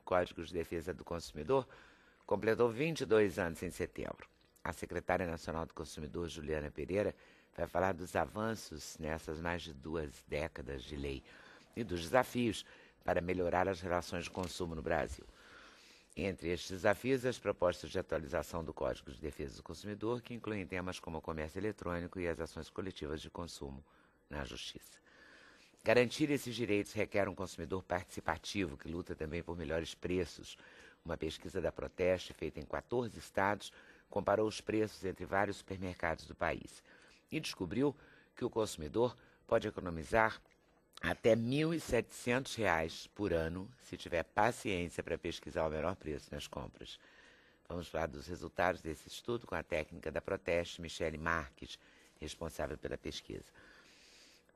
Código de Defesa do Consumidor completou 22 anos em setembro. A secretária nacional do Consumidor, Juliana Pereira, vai falar dos avanços nessas mais de 2 décadas de lei e dos desafios para melhorar as relações de consumo no Brasil. Entre estes desafios, as propostas de atualização do Código de Defesa do Consumidor, que incluem temas como o comércio eletrônico e as ações coletivas de consumo na Justiça. Garantir esses direitos requer um consumidor participativo, que luta também por melhores preços. Uma pesquisa da Proteste, feita em 14 estados, comparou os preços entre vários supermercados do país e descobriu que o consumidor pode economizar até R$ 1.700 por ano, se tiver paciência para pesquisar o menor preço nas compras. Vamos falar dos resultados desse estudo com a técnica da Proteste, Michele Marques, responsável pela pesquisa.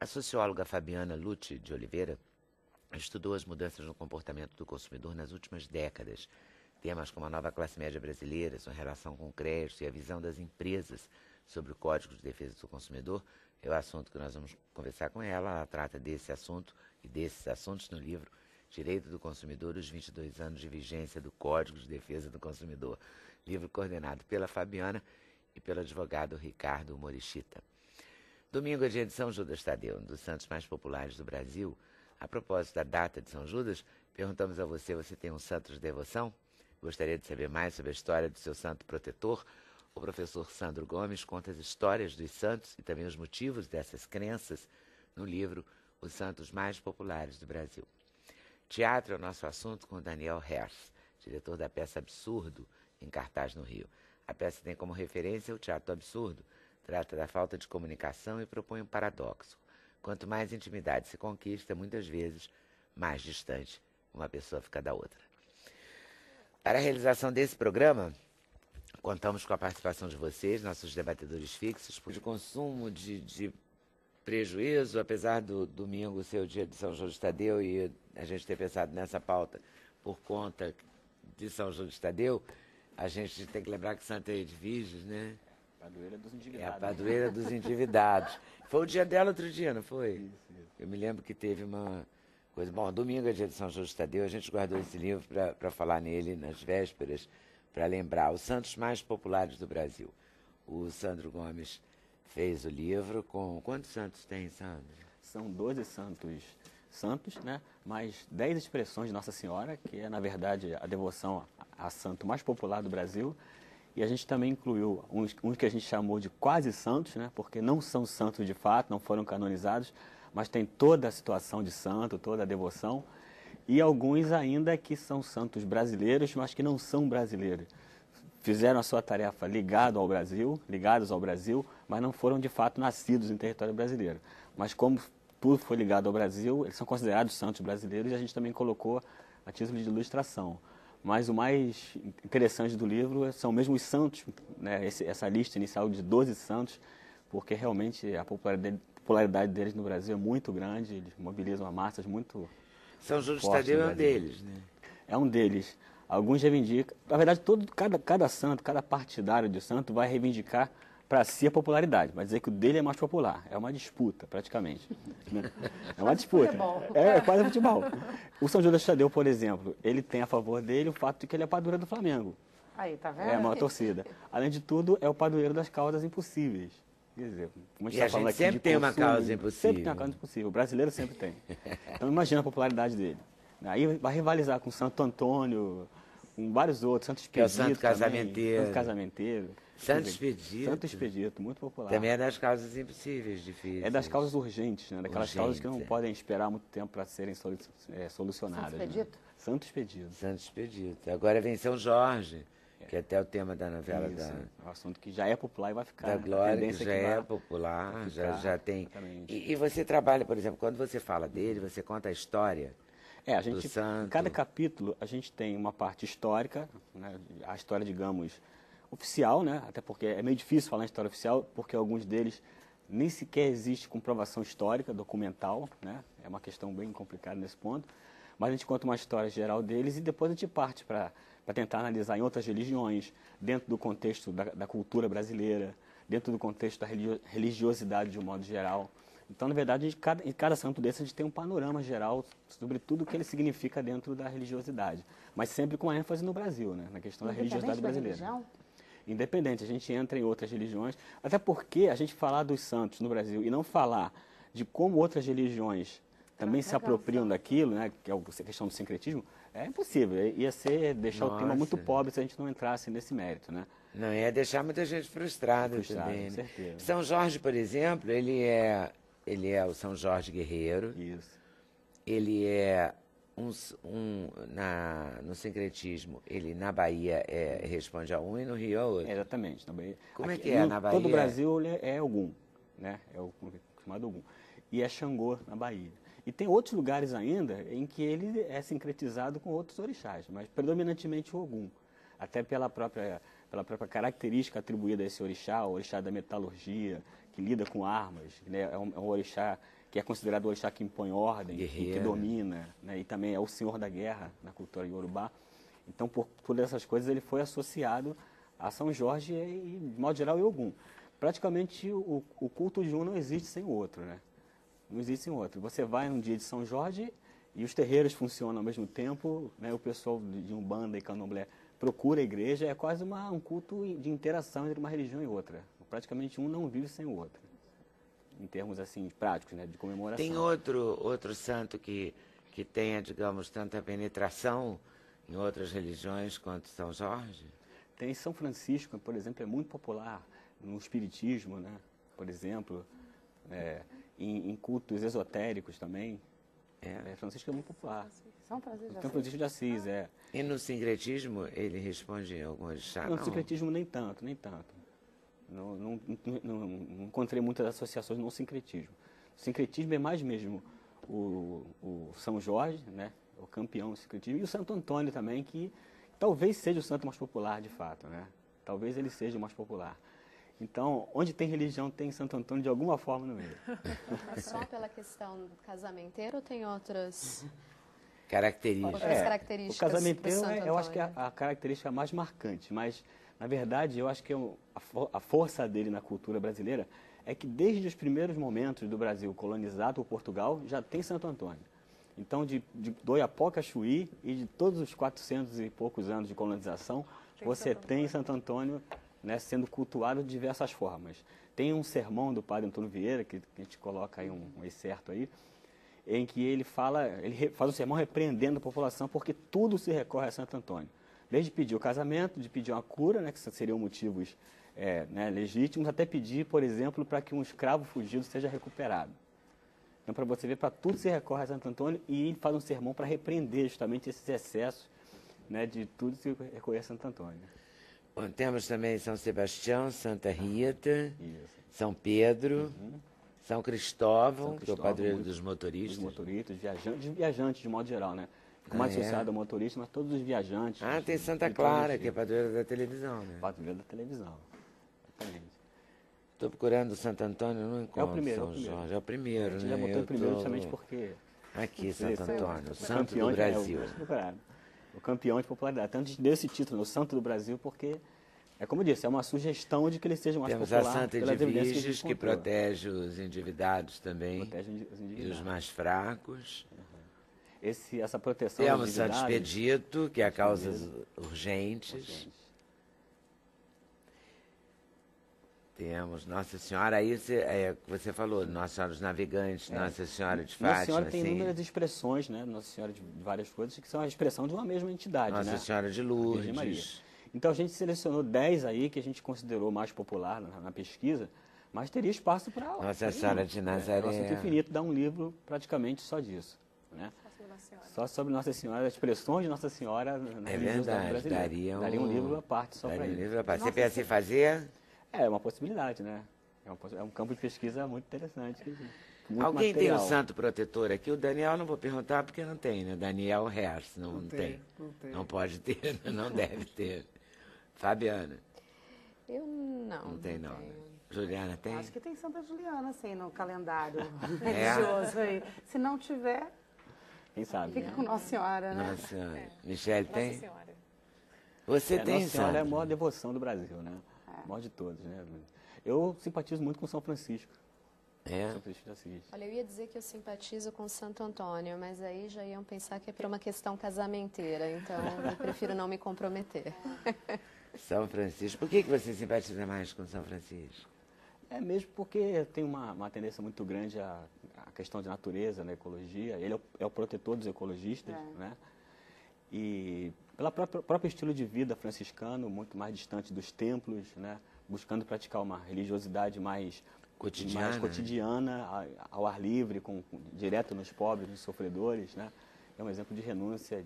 A socióloga Fabiana Lute de Oliveira estudou as mudanças no comportamento do consumidor nas últimas décadas. Temas como a nova classe média brasileira, sua relação com o crédito e a visão das empresas sobre o Código de Defesa do Consumidor é o assunto que nós vamos conversar com ela. Ela trata desse assunto e desses assuntos no livro Direito do Consumidor, os 22 anos de vigência do Código de Defesa do Consumidor. Livro coordenado pela Fabiana e pelo advogado Ricardo Morichita. Domingo é dia de São Judas Tadeu, um dos santos mais populares do Brasil. A propósito da data de São Judas, perguntamos a você, você tem um santo de devoção? Gostaria de saber mais sobre a história do seu santo protetor? O professor Sandro Gomes conta as histórias dos santos e também os motivos dessas crenças no livro Os Santos Mais Populares do Brasil. Teatro é o nosso assunto com Daniel Herz, diretor da peça Absurdo, em cartaz no Rio. A peça tem como referência o teatro absurdo, trata da falta de comunicação e propõe um paradoxo. Quanto mais intimidade se conquista, muitas vezes, mais distante uma pessoa fica da outra. Para a realização desse programa, contamos com a participação de vocês, nossos debatedores fixos, de consumo, de prejuízo, apesar do domingo ser o dia de São Judas Tadeu e a gente ter pensado nessa pauta por conta de São Judas Tadeu, a gente tem que lembrar que Santa Edviges, né? Padroeira dos endividados. É a padroeira dos endividados. Foi o dia dela outro dia, não foi? Isso. Eu me lembro que teve uma coisa... Bom, domingo é dia de São Judas Tadeu, a gente guardou esse livro para falar nele nas vésperas, para lembrar os santos mais populares do Brasil. O Sandro Gomes fez o livro com... Quantos santos tem, Sandro? São 12 santos, né? Mais 10 expressões de Nossa Senhora, que é, na verdade, a devoção a santo mais popular do Brasil. E a gente também incluiu uns que a gente chamou de quase santos, né? Porque não são santos de fato, não foram canonizados, mas tem toda a situação de santo, toda a devoção. E alguns ainda que são santos brasileiros, mas que não são brasileiros. Fizeram a sua tarefa ligados ao Brasil, mas não foram de fato nascidos em território brasileiro. Mas como tudo foi ligado ao Brasil, eles são considerados santos brasileiros e a gente também colocou a título de ilustração. Mas o mais interessante do livro são mesmo os santos, né? Essa lista inicial de 12 santos, porque realmente a popularidade deles no Brasil é muito grande, eles mobilizam massas muito São Judas fortes Tadeu no é um Brasil. deles, né? É um deles. Alguns reivindicam, na verdade, cada santo, cada partidário de santo vai reivindicar para si a popularidade, vai dizer que o dele é mais popular. É uma disputa, praticamente. Né? É uma disputa. É quase futebol. O São Judas Tadeu, por exemplo, ele tem a favor dele o fato de que ele é padroeiro do Flamengo. Aí, tá vendo? É a maior torcida. Além de tudo, é o padroeiro das causas impossíveis. Quer dizer, como a gente E a está falando gente aqui sempre de tem uma consumo, causa impossível. Sempre tem uma causa impossível. O brasileiro sempre tem. Então imagina a popularidade dele. Aí vai rivalizar com Santo Antônio, com vários outros, Santo Que é o Expedito Santo Casamenteiro. Santo Casamenteiro. Santo Expedito. Santo Expedito, muito popular. Também é das causas impossíveis, difíceis. É das causas urgentes, né? Daquelas causas que não Urgentes, podem esperar muito tempo para serem solucionadas. Santo Expedito? Né? Santo Expedito. Santo Expedito. Agora vem São Jorge, que é até o tema da novela Isso, da... é um assunto que já é popular e vai ficar. Da Glória, que tendência já que é vai popular, ficar, já tem... exatamente. E você trabalha, por exemplo, quando você fala dele, você conta a história a do gente, santo. em cada capítulo, a gente tem uma parte histórica, né, a história, digamos, oficial, né, até porque é meio difícil falar em história oficial, porque alguns deles nem sequer existe comprovação histórica, documental, né, é uma questão bem complicada nesse ponto, mas a gente conta uma história geral deles e depois a gente parte para tentar analisar em outras religiões, dentro do contexto da cultura brasileira, dentro do contexto da religiosidade de um modo geral. Então, na verdade, em cada santo desse a gente tem um panorama geral sobre tudo o que ele significa dentro da religiosidade. Mas sempre com ênfase no Brasil, né? Na questão da religiosidade brasileira. Religião? Independente, a gente entra em outras religiões, até porque a gente falar dos santos no Brasil e não falar de como outras religiões também se apropriam daquilo, né, que é a questão do sincretismo, é impossível. Ia deixar o tema muito pobre se a gente não entrasse nesse mérito, né? Não, ia deixar muita gente frustrada também. Com certeza. São Jorge, por exemplo, ele é o São Jorge guerreiro. Isso. Ele é no sincretismo, ele na Bahia responde a um e no Rio a outro. Exatamente. Na Bahia. Como é que é na Bahia? Todo o Brasil ele é Ogum, né? É o chamado Ogum. E é Xangô na Bahia. E tem outros lugares ainda em que ele é sincretizado com outros orixás, mas predominantemente o Ogum. Até pela própria característica atribuída a esse orixá, o orixá da metalurgia, que lida com armas, né? É um orixá que é considerado o orixá que impõe ordem, que domina, né? E também é o senhor da guerra na cultura iorubá. Então, por essas coisas, ele foi associado a São Jorge e, de modo geral, e Ogum. Praticamente, o culto de um não existe sem o outro, né? Não existe sem o outro. Você vai num dia de São Jorge e os terreiros funcionam ao mesmo tempo, né? O pessoal de Umbanda e Candomblé procura a igreja, é quase um culto de interação entre uma religião e outra. Praticamente um não vive sem o outro, em termos assim práticos, né, de comemoração. Tem outro santo que tenha, digamos, tanta penetração em outras religiões quanto São Jorge? Tem São Francisco, por exemplo, é muito popular no espiritismo, né? Por exemplo, em cultos esotéricos também. Francisco é muito popular. São Francisco de São Francisco de Assis, E no sincretismo ele responde a algum orixá? No sincretismo nem tanto. Não encontrei muitas associações no sincretismo. O sincretismo é mais mesmo o São Jorge, né? O campeão do sincretismo, e o Santo Antônio também, que talvez seja o santo mais popular de fato, né? Talvez ele seja o mais popular. Então, onde tem religião, tem Santo Antônio de alguma forma no meio. Só pela questão casamenteira ou tem outras características? Características? O casamenteiro, eu acho que é a característica mais marcante, mas, na verdade, eu acho que a força dele na cultura brasileira é que desde os primeiros momentos do Brasil colonizado por Portugal, já tem Santo Antônio. Então, de Oiapoque a Chuí e de todos os 400 e poucos anos de colonização, você tem Santo Antônio, né, sendo cultuado de diversas formas. Tem um sermão do padre Antônio Vieira, que a gente coloca aí um excerto aí, em que ele faz um sermão repreendendo a população porque tudo se recorre a Santo Antônio. Desde pedir o casamento, de pedir uma cura, né, que seriam motivos legítimos, até pedir, por exemplo, para que um escravo fugido seja recuperado. Então, para você ver, para tudo se recorre a Santo Antônio, e ele faz um sermão para repreender justamente esses excessos, né, de tudo se recorrer a Santo Antônio. Bom, temos também São Sebastião, Santa Rita, São Pedro, São Cristóvão, que é o padroeiro dos motoristas. Dos motoristas, viajantes de modo geral, né? Ficou mais associado ao motorista, mas todos os viajantes. Tem Santa Clara, que é padroeira da televisão, né? Padroeira da televisão, exatamente. Estou procurando Santo Antônio, não encontro São Jorge. É o primeiro, né? A gente né? já botou o primeiro justamente porque... Aqui, Santo Antônio, o santo campeão do Brasil. O campeão de popularidade. Então, a gente deu esse título, o Santo do Brasil, porque, como eu disse, é uma sugestão de que ele seja mais popular. Temos a Santa Edviges, que protege os endividados também, e os mais fracos. Essa proteção Temos Santo Expedito, que é a causas urgentes. Temos Nossa Senhora, aí você falou, Nossa Senhora dos Navegantes, Nossa Senhora de Fátima. Nossa Senhora tem inúmeras expressões, né? Nossa Senhora de várias coisas, que são a expressão de uma mesma entidade, Nossa Senhora de Lourdes. Então a gente selecionou 10 aí que a gente considerou mais popular na pesquisa, mas teria espaço para... Nossa Senhora de Nazaré. Nosso Infinito dá um livro praticamente só disso, né? Só sobre Nossa Senhora, as expressões de Nossa Senhora na verdade, brasileira. Daria um livro à parte só para isso. Você pensa em fazer? É uma possibilidade, né? É um campo de pesquisa muito interessante. Alguém tem um santo protetor aqui? O Daniel não vou perguntar porque não tem, né? Daniel Hers, não tem. Não pode ter, não deve ter. Fabiana? Eu não. Não tem, não. Né? Juliana tem? Acho que tem Santa Juliana, assim, no calendário religioso aí. Se não tiver, quem sabe, fica com Nossa Senhora, né? Nossa Senhora. Michele tem? Nossa Senhora. Você tem, Nossa Senhora é a maior devoção do Brasil, né? A maior de todos, né? Eu simpatizo muito com São Francisco. É? São Francisco de Assis. Olha, eu ia dizer que eu simpatizo com Santo Antônio, mas aí já iam pensar que é por uma questão casamenteira, então eu prefiro não me comprometer. São Francisco. Por que você simpatiza mais com São Francisco? É mesmo porque tem uma tendência muito grande à questão de natureza, na ecologia. Ele é o protetor dos ecologistas, né? E pelo próprio estilo de vida franciscano, muito mais distante dos templos, né? Buscando praticar uma religiosidade mais cotidiana, ao ar livre, direto nos pobres, nos sofredores, né? É um exemplo de renúncia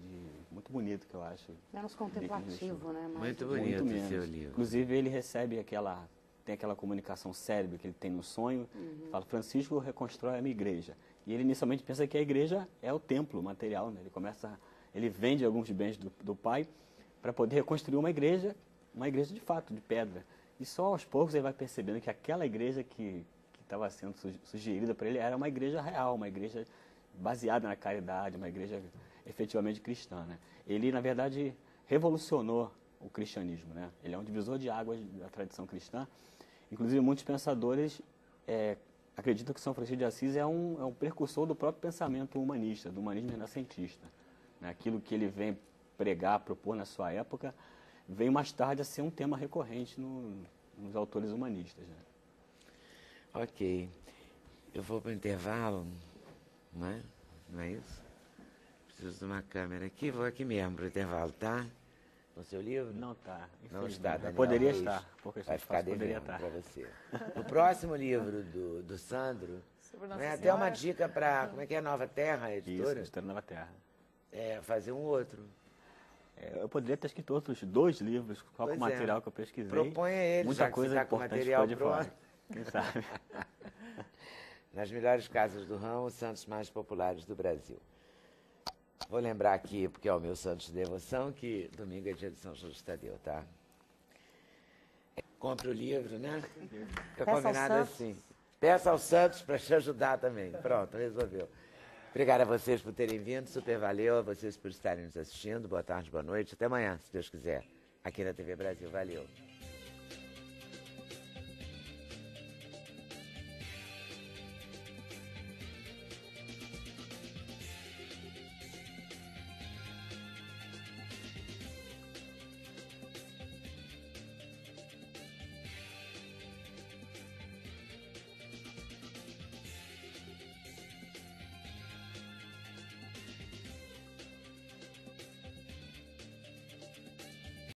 muito bonito, que eu acho. Menos contemplativo, né? Muito bonito o seu livro. Inclusive, ele recebe tem aquela comunicação cérebro que ele tem no sonho. Fala, Francisco reconstrói a minha igreja. E ele inicialmente pensa que a igreja é o templo material, né? Ele vende alguns bens do pai para poder reconstruir uma igreja de fato, de pedra. E só aos poucos ele vai percebendo que aquela igreja que estava sendo sugerida para ele era uma igreja real, uma igreja baseada na caridade, uma igreja efetivamente cristã, né? Ele, na verdade, revolucionou o cristianismo, né? Ele é um divisor de águas da tradição cristã. Inclusive, muitos pensadores acreditam que São Francisco de Assis é um precursor do próprio pensamento humanista, do humanismo renascentista, né? Aquilo que ele vem pregar, propor na sua época, veio mais tarde a ser um tema recorrente nos autores humanistas, né? Ok. Eu vou para o intervalo, não é? Não é isso? Preciso de uma câmera aqui, vou aqui mesmo para o intervalo, tá? No seu livro? Não está. Não está, Daniel Poderia Reis. estar. Vai ficar devendo para você. O próximo livro do Sandro, até uma dica para, como é que é, Nova Terra, a editora? Isso, editora Nova Terra. É, fazer um outro. Eu poderia ter escrito outros 2 livros, só com o material que eu pesquisei. Proponha ele, muita já que coisa você está com o importante material ficou de pronto. fora. Quem sabe? Nas melhores casas do ramo, os santos mais populares do Brasil. Vou lembrar aqui, porque é o meu santo de devoção, que domingo é dia de São Justo Tadeu, tá? Compre o livro, né? Fica combinado assim. Peça aos santos para te ajudar também. Pronto, resolveu. Obrigada a vocês por terem vindo, super valeu. A vocês por estarem nos assistindo. Boa tarde, boa noite. Até amanhã, se Deus quiser, aqui na TV Brasil. Valeu.